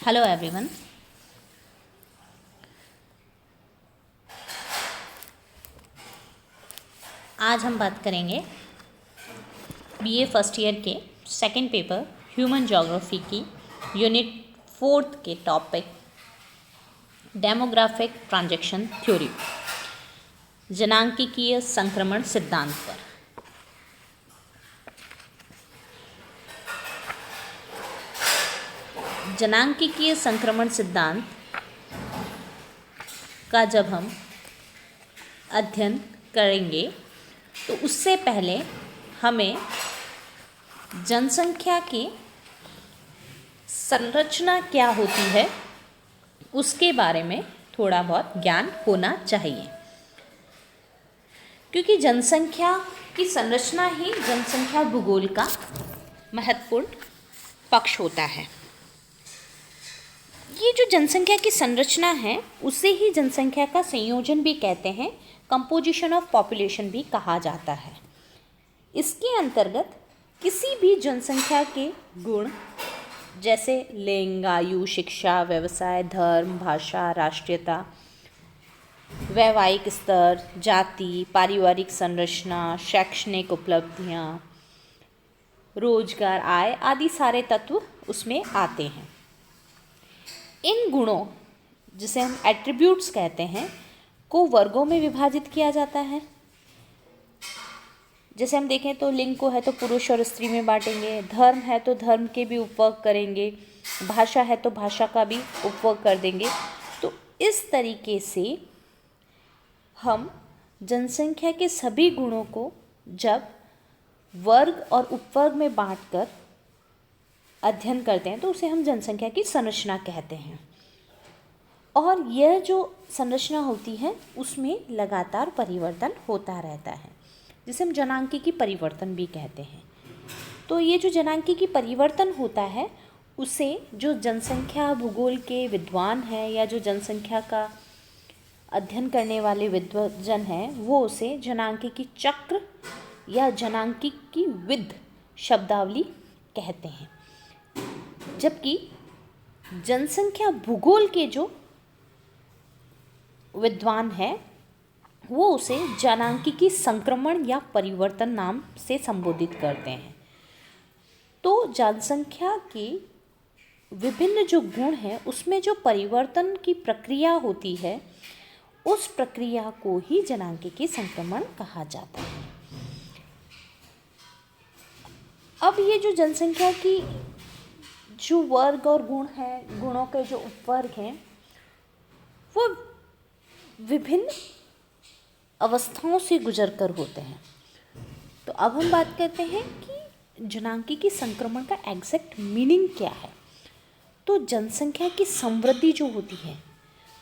Hello everyone. आज हम बात करेंगे बीए फर्स्ट ईयर के सेकंड पेपर ह्यूमन ज्योग्राफी की यूनिट 4 के टॉपिक डेमोग्राफिक ट्रांजैक्शन थ्योरी, जनांकिकीय संक्रमण सिद्धांत पर। जनांकिकीय संक्रमण सिद्धांत का जब हम अध्ययन करेंगे तो उससे पहले हमें जनसंख्या की संरचना क्या होती है उसके बारे में थोड़ा बहुत ज्ञान होना चाहिए, क्योंकि जनसंख्या की संरचना ही जनसंख्या भूगोल का महत्वपूर्ण पक्ष होता है। ये जो जनसंख्या की संरचना है उसे ही जनसंख्या का संयोजन भी कहते हैं, कंपोजिशन ऑफ पॉपुलेशन भी कहा जाता है। इसके अंतर्गत किसी भी जनसंख्या के गुण जैसे लिंग, आयु, शिक्षा, व्यवसाय, धर्म, भाषा, राष्ट्रीयता, वैवाहिक स्तर, जाति, पारिवारिक संरचना, शैक्षणिक उपलब्धियां, रोजगार, आय आदि सारे तत्व उसमें आते हैं। इन गुणों, जिसे हम एट्रीब्यूट्स कहते हैं, को वर्गों में विभाजित किया जाता है। जैसे हम देखें तो लिंग को है तो पुरुष और स्त्री में बांटेंगे, धर्म है तो धर्म के भी उपवर्ग करेंगे, भाषा है तो भाषा का भी उपवर्ग कर देंगे। तो इस तरीके से हम जनसंख्या के सभी गुणों को जब वर्ग और उपवर्ग में बांटकर अध्ययन करते हैं तो उसे हम जनसंख्या की संरचना कहते हैं। और यह जो संरचना होती है उसमें लगातार परिवर्तन होता रहता है, जिसे हम जनांकिकी परिवर्तन भी कहते हैं। तो ये जो जनांकिकी परिवर्तन होता है उसे जो जनसंख्या भूगोल के विद्वान हैं या जो जनसंख्या का अध्ययन करने वाले विद्वजन हैं वो उसे जनांकिकी चक्र या जनांकिकी विद शब्दावली कहते हैं, जबकि जनसंख्या भूगोल के जो विद्वान हैं वो उसे जनांकिकी संक्रमण या परिवर्तन नाम से संबोधित करते हैं। तो जनसंख्या के विभिन्न जो गुण हैं उसमें जो परिवर्तन की प्रक्रिया होती है उस प्रक्रिया को ही जनांकिकी संक्रमण कहा जाता है। अब ये जो जनसंख्या की जो वर्ग और गुण हैं, गुणों के जो उपवर्ग हैं, वो विभिन्न अवस्थाओं से गुजरकर होते हैं। तो अब हम बात करते हैं कि जनांकिकी संक्रमण का एग्जैक्ट मीनिंग क्या है। तो जनसंख्या की समृद्धि जो होती है,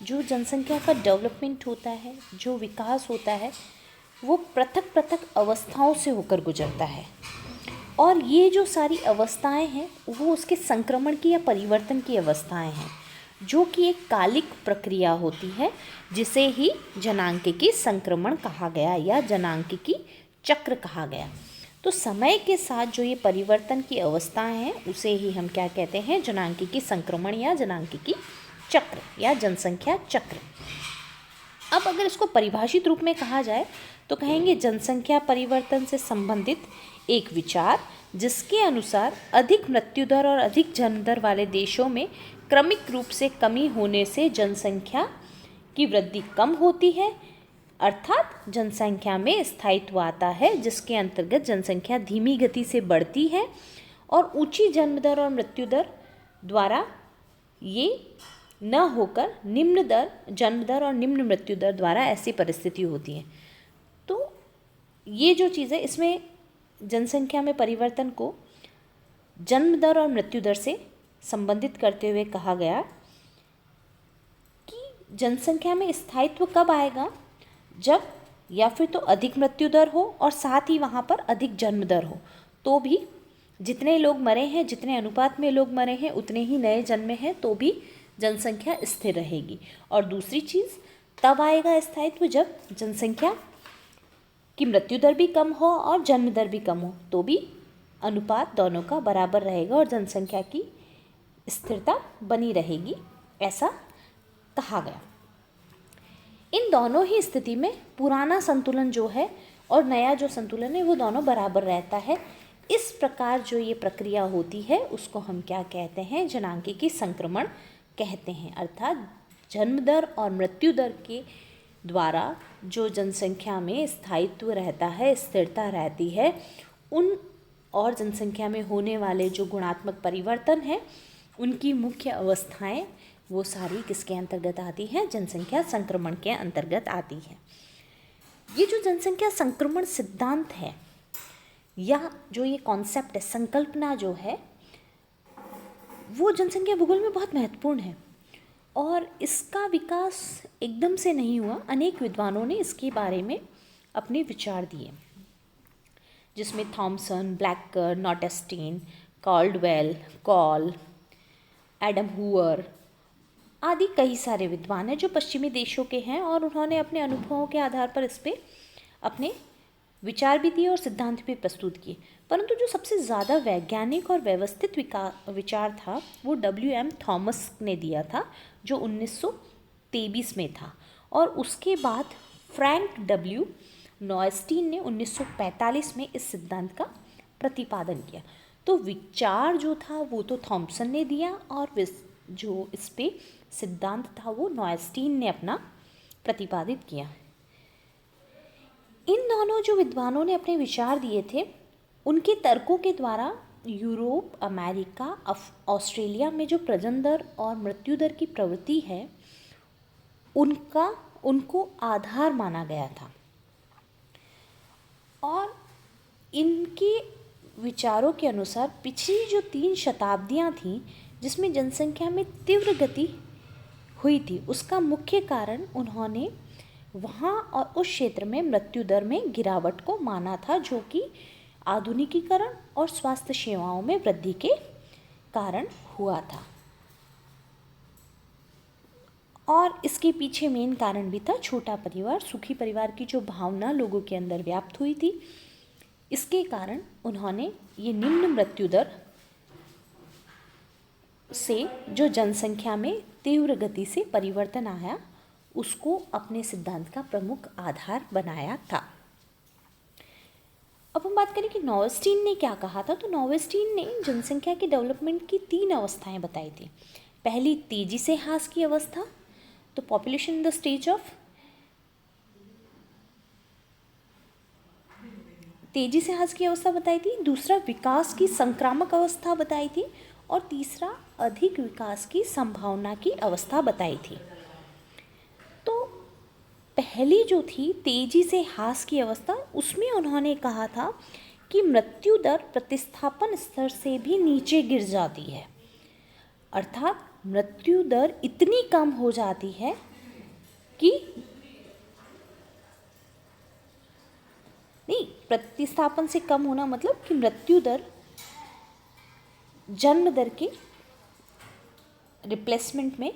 जो जनसंख्या का डेवलपमेंट होता है, जो विकास होता है, वो पृथक पृथक अवस्थाओं से होकर गुजरता है। और ये जो सारी अवस्थाएं हैं वो उसके संक्रमण की या परिवर्तन की अवस्थाएं हैं, जो कि एक कालिक प्रक्रिया होती है, जिसे ही जनांकिकी संक्रमण कहा गया या जनांकिकी चक्र कहा गया। तो समय के साथ जो ये परिवर्तन की अवस्थाएं हैं उसे ही हम क्या कहते हैं, जनांकिकी संक्रमण या जनांकिकी चक्र या जनसंख्या चक्र। अब अगर इसको परिभाषित रूप में कहा जाए तो कहेंगे जनसंख्या परिवर्तन से संबंधित एक विचार जिसके अनुसार अधिक मृत्यु दर और अधिक जन्म दर वाले देशों में क्रमिक रूप से कमी होने से जनसंख्या की वृद्धि कम होती है, अर्थात जनसंख्या में स्थायित्व आता है, जिसके अंतर्गत जनसंख्या धीमी गति से बढ़ती है और ऊंची जन्म दर और मृत्यु दर द्वारा ये न होकर निम्न दर जन्म दर और निम्न मृत्यु दर द्वारा ऐसी परिस्थिति होती है। तो ये जो चीज़ है इसमें जनसंख्या में परिवर्तन को जन्म दर और मृत्यु दर से संबंधित करते हुए कहा गया कि जनसंख्या में स्थायित्व कब आएगा, जब या फिर तो अधिक मृत्यु दर हो और साथ ही वहाँ पर अधिक जन्म दर हो, तो भी जितने लोग मरे हैं, जितने अनुपात में लोग मरे हैं उतने ही नए जन्मे हैं, तो भी जनसंख्या स्थिर रहेगी। और दूसरी चीज़ तब आएगा स्थायित्व जब जनसंख्या की मृत्यु दर भी कम हो और जन्म दर भी कम हो, तो भी अनुपात दोनों का बराबर रहेगा और जनसंख्या की स्थिरता बनी रहेगी, ऐसा कहा गया। इन दोनों ही स्थिति में पुराना संतुलन जो है और नया जो संतुलन है वो दोनों बराबर रहता है। इस प्रकार जो ये प्रक्रिया होती है उसको हम क्या कहते हैं, जनांकीय संक्रमण कहते हैं। अर्थात जन्म दर और मृत्यु दर के द्वारा जो जनसंख्या में स्थायित्व रहता है, स्थिरता रहती है, उन और जनसंख्या में होने वाले जो गुणात्मक परिवर्तन हैं उनकी मुख्य अवस्थाएं वो सारी किसके अंतर्गत आती हैं, जनसंख्या संक्रमण के अंतर्गत आती है। ये जो जनसंख्या संक्रमण सिद्धांत है या जो ये कॉन्सेप्ट है, संकल्पना जो है, वो जनसंख्या भूगोल में बहुत महत्वपूर्ण है और इसका विकास एकदम से नहीं हुआ। अनेक विद्वानों ने इसके बारे में अपने विचार दिए, जिसमें Thompson, Blacker, Notestein, Caldwell, Coale, एडम हुअर आदि कई सारे विद्वान हैं जो पश्चिमी देशों के हैं और उन्होंने अपने अनुभवों के आधार पर इस पर अपने विचार भी दिए और सिद्धांत भी प्रस्तुत किए। परंतु जो सबसे ज़्यादा वैज्ञानिक और व्यवस्थित विचार था वो W.M. थॉमस ने दिया था, जो 1923 में था, और उसके बाद फ्रैंक W. नॉयस्टीन ने 1945 में इस सिद्धांत का प्रतिपादन किया। तो विचार जो था वो तो थॉमसन ने दिया और जो इस पे सिद्धांत था वो नॉयस्टीन ने अपना प्रतिपादित किया। इन दोनों जो विद्वानों ने अपने विचार दिए थे उनके तर्कों के द्वारा यूरोप, अमेरिका, ऑस्ट्रेलिया में जो प्रजनन दर और मृत्यु दर की प्रवृत्ति है उनको आधार माना गया था और इनके विचारों के अनुसार पिछली जो 3 शताब्दियां थीं जिसमें जनसंख्या में तीव्र गति हुई थी, उसका मुख्य कारण उन्होंने वहाँ और उस क्षेत्र में मृत्यु दर में गिरावट को माना था, जो कि आधुनिकीकरण और स्वास्थ्य सेवाओं में वृद्धि के कारण हुआ था। और इसके पीछे मेन कारण भी था छोटा परिवार, सुखी परिवार की जो भावना लोगों के अंदर व्याप्त हुई थी। इसके कारण उन्होंने ये निम्न मृत्यु दर से जो जनसंख्या में तीव्र गति से परिवर्तन आया उसको अपने सिद्धांत का प्रमुख आधार बनाया था। अब हम बात करें कि नॉवेस्टीन ने क्या कहा था। तो नॉवेस्टीन ने जनसंख्या के डेवलपमेंट की 3 अवस्थाएं बताई थी। पहली तेजी से ह्रास की अवस्था, तो population in the stage of तेजी से ह्रास की अवस्था बताई थी। दूसरा विकास की संक्रामक अवस्था बताई थी और तीसरा अधिक विकास की संभावना की अवस्था बताई थी। तो पहली जो थी तेजी से ह्रास की अवस्था, उसमें उन्होंने कहा था कि मृत्यु दर प्रतिस्थापन स्तर से भी नीचे गिर जाती है, अर्थात मृत्यु दर इतनी कम हो जाती है कि नहीं, प्रतिस्थापन से कम होना मतलब कि मृत्यु दर जन्म दर के रिप्लेसमेंट में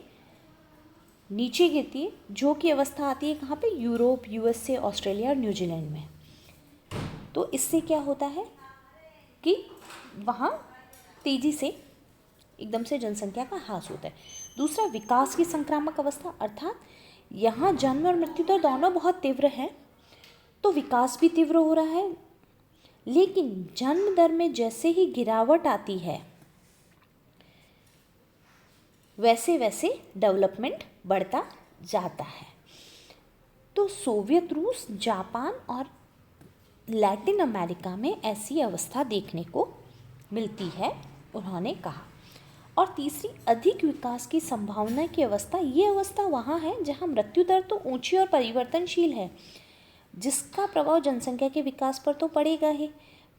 नीचे गिरती है, जो कि अवस्था आती है कहाँ पे, यूरोप, USA, ऑस्ट्रेलिया और न्यूजीलैंड में। तो इससे क्या होता है कि वहाँ तेज़ी से एकदम से जनसंख्या का ह्रास होता है। दूसरा विकास की संक्रामक अवस्था, अर्थात यहाँ जन्म और मृत्यु दर दोनों बहुत तीव्र है, तो विकास भी तीव्र हो रहा है, लेकिन जन्म दर में जैसे ही गिरावट आती है वैसे वैसे डेवलपमेंट बढ़ता जाता है। तो सोवियत रूस, जापान और लैटिन अमेरिका में ऐसी अवस्था देखने को मिलती है, उन्होंने कहा। और तीसरी अधिक विकास की संभावना की अवस्था, ये अवस्था वहाँ है जहाँ मृत्यु दर तो ऊंची और परिवर्तनशील है, जिसका प्रभाव जनसंख्या के विकास पर तो पड़ेगा ही,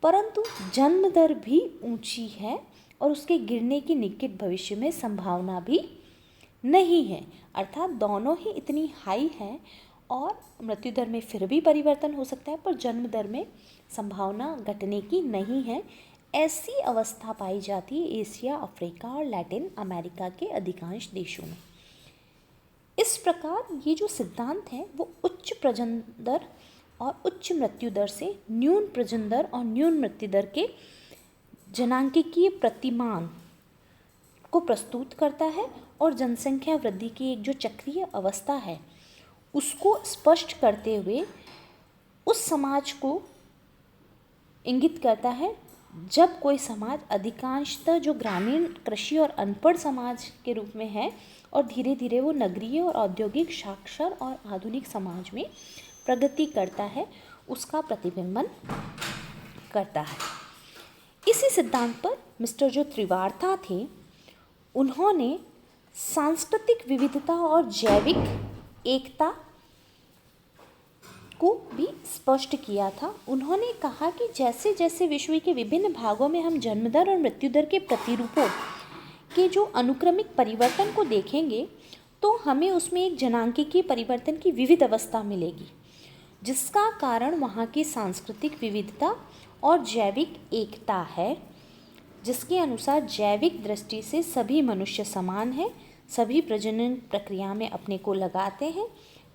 परंतु जन्म दर भी ऊंची है और उसके गिरने की निकट भविष्य में संभावना भी नहीं है। अर्थात दोनों ही इतनी हाई है और मृत्यु दर में फिर भी परिवर्तन हो सकता है, पर जन्म दर में संभावना घटने की नहीं है। ऐसी अवस्था पाई जाती है एशिया, अफ्रीका और लैटिन अमेरिका के अधिकांश देशों में। इस प्रकार ये जो सिद्धांत है वो उच्च प्रजनन दर और उच्च मृत्यु दर से न्यून प्रजनन दर और न्यून मृत्यु दर के जनांकीय प्रतिमान को प्रस्तुत करता है और जनसंख्या वृद्धि की एक जो चक्रीय अवस्था है उसको स्पष्ट करते हुए उस समाज को इंगित करता है जब कोई समाज अधिकांशतः जो ग्रामीण कृषि और अनपढ़ समाज के रूप में है और धीरे धीरे वो नगरीय और औद्योगिक साक्षर और आधुनिक समाज में प्रगति करता है, उसका प्रतिबिंबन करता है। इसी सिद्धांत पर मिस्टर जो त्रिवार्ता थे उन्होंने सांस्कृतिक विविधता और जैविक एकता को भी स्पष्ट किया था। उन्होंने कहा कि जैसे जैसे विश्व के विभिन्न भागों में हम जन्म दर और मृत्यु दर के प्रतिरूपों के जो अनुक्रमिक परिवर्तन को देखेंगे तो हमें उसमें एक जनांकीय परिवर्तन की विविध अवस्था मिलेगी, जिसका कारण वहाँ की सांस्कृतिक विविधता और जैविक एकता है, जिसके अनुसार जैविक दृष्टि से सभी मनुष्य समान हैं, सभी प्रजनन प्रक्रिया में अपने को लगाते हैं,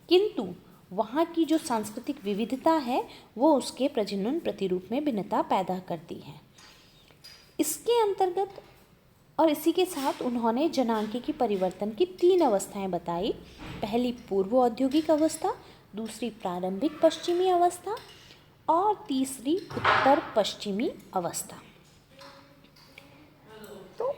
किंतु वहाँ की जो सांस्कृतिक विविधता है वो उसके प्रजनन प्रतिरूप में भिन्नता पैदा करती है। इसके अंतर्गत और इसी के साथ उन्होंने जनांकीय परिवर्तन की 3 अवस्थाएं बताई। पहली पूर्व औद्योगिक अवस्था, दूसरी प्रारंभिक पश्चिमी अवस्था और तीसरी उत्तर पश्चिमी अवस्था। तो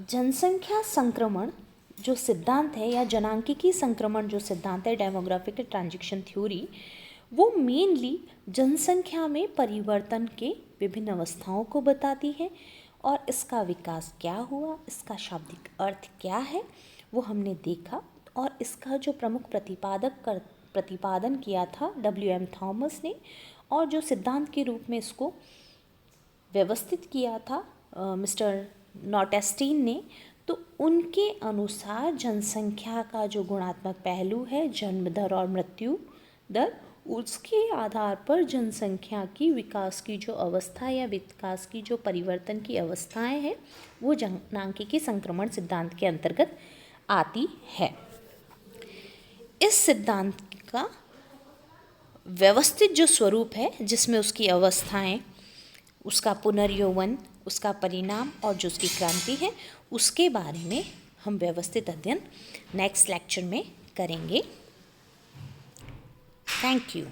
जनसंख्या संक्रमण जो सिद्धांत है या जनांकीय संक्रमण जो सिद्धांत है, डेमोग्राफिक ट्रांजिशन थ्योरी, वो मेनली जनसंख्या में परिवर्तन के विभिन्न अवस्थाओं को बताती है और इसका विकास क्या हुआ, इसका शाब्दिक अर्थ क्या है वो हमने देखा। और इसका जो प्रमुख प्रतिपादन किया था WM थॉमस ने और जो सिद्धांत के रूप में इसको व्यवस्थित किया था मिस्टर नॉटेस्टीन ने, तो उनके अनुसार जनसंख्या का जो गुणात्मक पहलू है जन्म दर और मृत्यु दर, उसके आधार पर जनसंख्या की विकास की जो अवस्था या विकास की जो परिवर्तन की अवस्थाएं हैं वो जनांकीय संक्रमण सिद्धांत के अंतर्गत आती है। इस सिद्धांत का व्यवस्थित जो स्वरूप है जिसमें उसकी अवस्थाएं, उसका पुनर्यौवन, उसका परिणाम और जो उसकी क्रांति है उसके बारे में हम व्यवस्थित अध्ययन नेक्स्ट लेक्चर में करेंगे। Thank you.